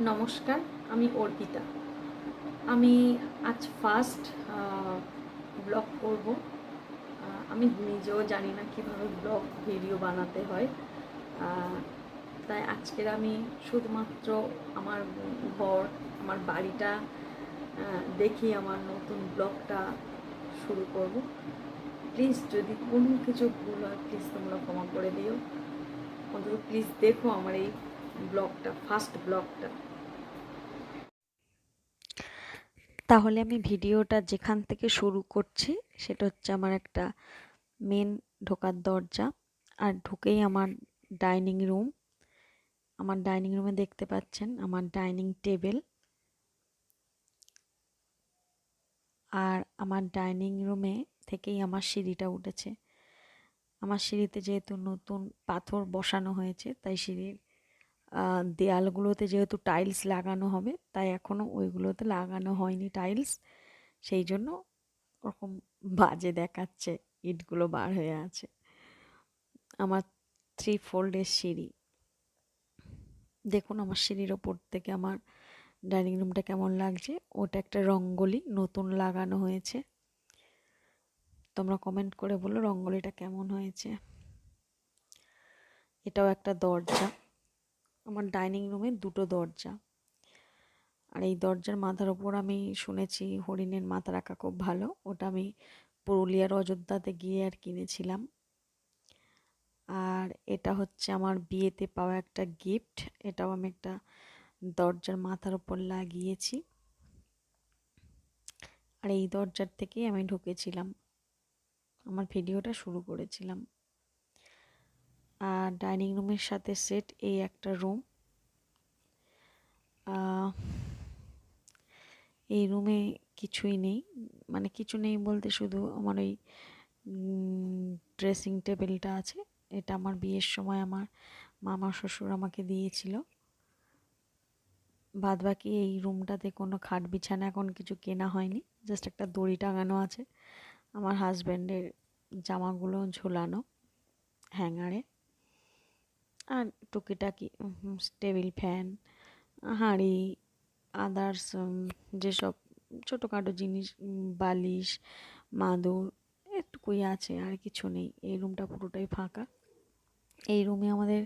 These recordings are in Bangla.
নমস্কার, আমি অর্পিতা। আমি আজ ফার্স্ট ব্লগ করব। আমি নিজেও জানি না কীভাবে ব্লগ ভিডিও বানাতে হয়। তাই আজকের আমি শুধুমাত্র আমার ঘর, আমার বাড়িটা দেখি আমার নতুন ব্লগটা শুরু করব। প্লিজ যদি কোনো কিছু ভুল হয় প্লিজ তোমরা ক্ষমা করে দিও। অন্তত প্লিজ দেখো আমার এই ব্লগটা, ফার্স্ট ব্লগটা। তাহলে আমি ভিডিওটা যেখান থেকে শুরু করছি সেটা হচ্ছে আমার একটা মেন ঢোকার দরজা, আর ঢুকেই আমার ডাইনিং রুম। আমার ডাইনিং রুমে দেখতে পাচ্ছেন আমার ডাইনিং টেবিল, আর আমার ডাইনিং রুমে থেকেই আমার সিঁড়িটা উঠেছে। আমার সিঁড়িতে যেহেতু নতুন পাথর বসানো হয়েছে তাই সিঁড়ির দেয়ালগুলোতে যেহেতু টাইলস লাগানো হবে তাই এখনও ওইগুলোতে লাগানো হয়নি টাইলস, সেই জন্য ওরকম বাজে দেখাচ্ছে, ইটগুলো বার হয়ে আছে। আমার 3 ফোল্ডের সিঁড়ি, দেখুন আমার সিঁড়ির ওপর থেকে আমার ডাইনিং রুমটা কেমন লাগছে। ওটা একটা রঙ্গোলি নতুন লাগানো হয়েছে, তোমরা কমেন্ট করে বলো রঙ্গোলিটা কেমন হয়েছে। এটাও একটা দরজা, আমার ডাইনিং রুমে 2টো দরজা। আর এই দরজার মাথার ওপর আমি শুনেছি হরিণের মাথা রাখা খুব ভালো, ওটা আমি পুরুলিয়ার অযোধ্যাতে গিয়ে আর কিনেছিলাম। আর এটা হচ্ছে আমার বিয়েতে পাওয়া একটা গিফট, এটাও আমি একটা দরজার মাথার ওপর লাগিয়েছি। আর এই দরজার থেকেই আমি ঢুকেছিলাম, আমার ভিডিওটা শুরু করেছিলাম। আর ডাইনিং রুমের সাথে সেট এই একটা রুম। এই রুমে কিছুই নেই, মানে কিছু নেই বলতে শুধু আমার ওই ড্রেসিং টেবিলটা আছে। এটা আমার বিয়ের সময় আমার মামা শ্বশুর আমাকে দিয়েছিল। বাদ বাকি এই রুমটাতে কোনো খাট বিছানা এখন কিছু কেনা হয়নি, জাস্ট একটা দড়ি টাঙানো আছে, আমার হাজব্যান্ডের জামাগুলো ঝোলানো হ্যাঙ্গারে। আর টুকিটাকি টেবিল ফ্যান, হাঁড়ি, আদার্স যেসব ছোটোখাটো জিনিস, বালিশ, মাদুর, এটুকুই আছে, আর কিছু নেই। এই রুমটা পুরোটাই ফাঁকা। এই রুমে আমাদের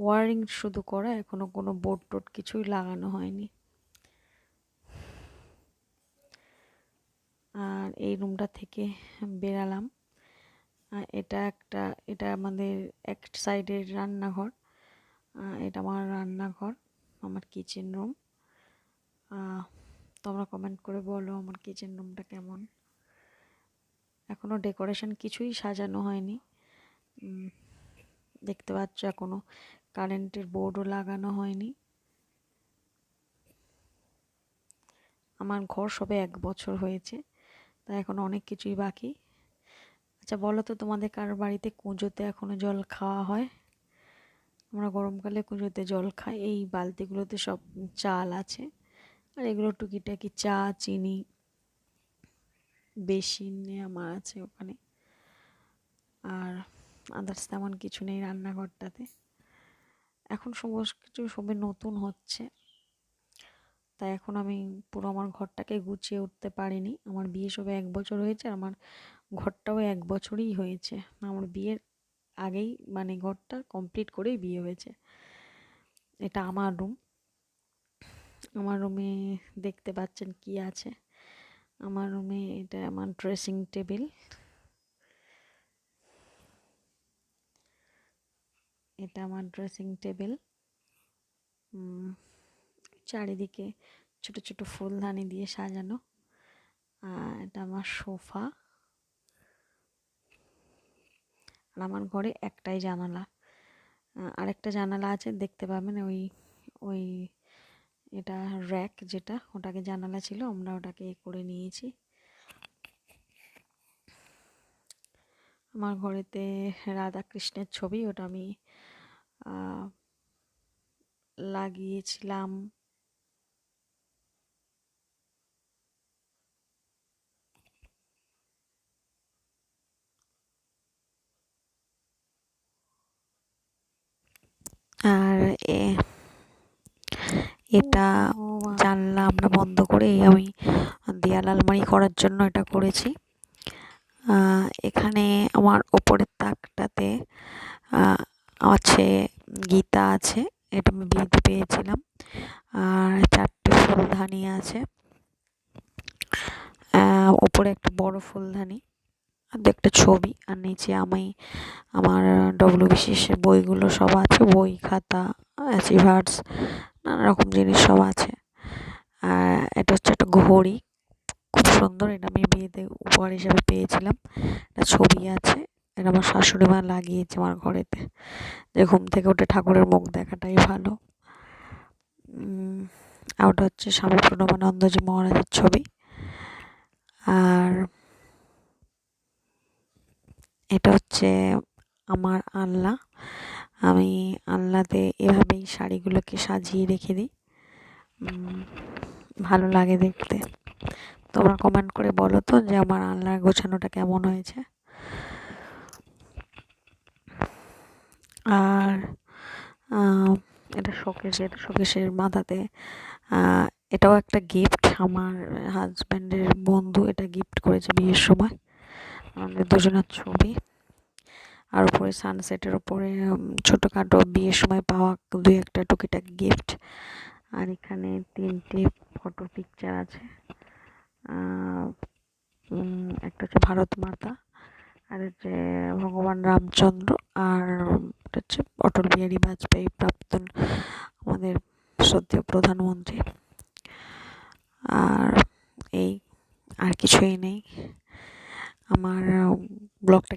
ওয়ারিং শুধু করা, এখনো কোনো বোর্ড টোড কিছুই লাগানো হয়নি। আর এই রুমটা থেকে বেরালাম, এটা আমাদের এক সাইডের রান্নাঘর, এটা আমার রান্নাঘর, আমার কিচেন রুম। তোমরা কমেন্ট করে বলো আমার কিচেন রুমটা কেমন। এখনও ডেকোরেশন কিছুই সাজানো হয়নি, দেখতে পাচ্ছ এখনও কারেন্টের বোর্ডও লাগানো হয়নি। আমার ঘর সবে 1 বছর হয়েছে, তাই এখন অনেক কিছুই বাকি। আচ্ছা বলো তো, তোমাদের কারোর বাড়িতে কুঁজোতে এখনো জল খাওয়া হয়? আমরা গরমকালে কুঁজোতে জল খাই, এই বালতিগুলোতে সব চাল আছে, আর এগুলো টুকিটাকি চা, চিনি, বেসিনে আমার আছে ওখানে। আর আদার্স তেমন কিছু নেই রান্নাঘরটাতে। এখন সমস্ত কিছু সবে নতুন হচ্ছে, তাই এখন আমি পুরো আমার ঘরটাকে গুছিয়ে উঠতে পারিনি। আমার বিয়ে সবে 1 বছর হয়েছে, আর আমার ঘরটাও 1 বছরই হয়েছে, আমার বিয়ের আগেই মানে ঘরটা কমপ্লিট করেই বিয়ে হয়েছে। এটা আমার রুম। আমার রুমে দেখতে পাচ্ছেন কি আছে। আমার রুমে এটা আমার ড্রেসিং টেবিল, এটা আমার ড্রেসিং টেবিল। চারিদিকে ছোট ছোট ফুলদানি দিয়ে সাজানো। এটা আমার সোফা। আর আমার ঘরে একটাই জানালা, আরেকটা জানালা আছে দেখতে পাবেন, ওই ওই এটা র্যাক, যেটা ওটাকে জানালা ছিল, আমরা ওটাকে করে নিয়েছি। আমার ঘরেতে রাধা কৃষ্ণের ছবি, ওটা আমি লাগিয়েছিলাম আর এটা জানলা আমরা বন্ধ করে আমি দেয়াল আলমারি করার জন্য এটা করেছি। এখানে আমার ওপরের তাকটাতে আছে গীতা আছে, এটা আমি বিয়েতে পেয়েছিলাম। আর 4টে ফুলদানি আছে, ওপরে একটা বড় ফুলদানি আর একটা ছবি, আর নিচে আমার ডব্লিউবিসিএসের বইগুলো সব আছে, বই খাতা অ্যাচিভার্স নানা রকম জিনিস সব আছে। আর এটা হচ্ছে একটা ঘড়ি, খুব সুন্দর, এটা আমি বিয়েতে উপহার হিসাবে পেয়েছিলাম। একটা ছবি আছে, এটা আমার শাশুড়ি মা লাগিয়েছে আমার ঘরেতে, যে ঘুম থেকে উঠে ঠাকুরের মুখ দেখাটাই ভালো। আর ওটা হচ্ছে স্বামী প্রণবানন্দজি মহারাজের ছবি। আর এটা হচ্ছে আমার আলনা, আমি আলনাতে এভাবেই শাড়িগুলোকে সাজিয়ে রেখে দিই, ভালো লাগে দেখতে। তোমরা কমেন্ট করে বলো তো যে আমার আলনার গোছানোটা কেমন হয়েছে। আর এটা শোকেসের মাথাতে, এটাও একটা গিফট, আমার হাজব্যান্ডের বন্ধু এটা গিফট করেছে বিয়ের সময়, আমাদের দুজনের ছবি। আর উপরে সানসেটের উপরে ছোটোখাটো বিয়ের সময় পাওয়া 2-1টা টুকিটাকি গিফট। আর এখানে 3টে ফটো পিকচার আছে, একটা হচ্ছে ভারত মাতা, আর হচ্ছে ভগবান রামচন্দ্র, আর হচ্ছে অটল বিহারী বাজপেয়ী, প্রাক্তন আমাদের শ্রদ্ধেয় প্রধানমন্ত্রী। আর আর কিছুই নেই। আমার ব্লগটা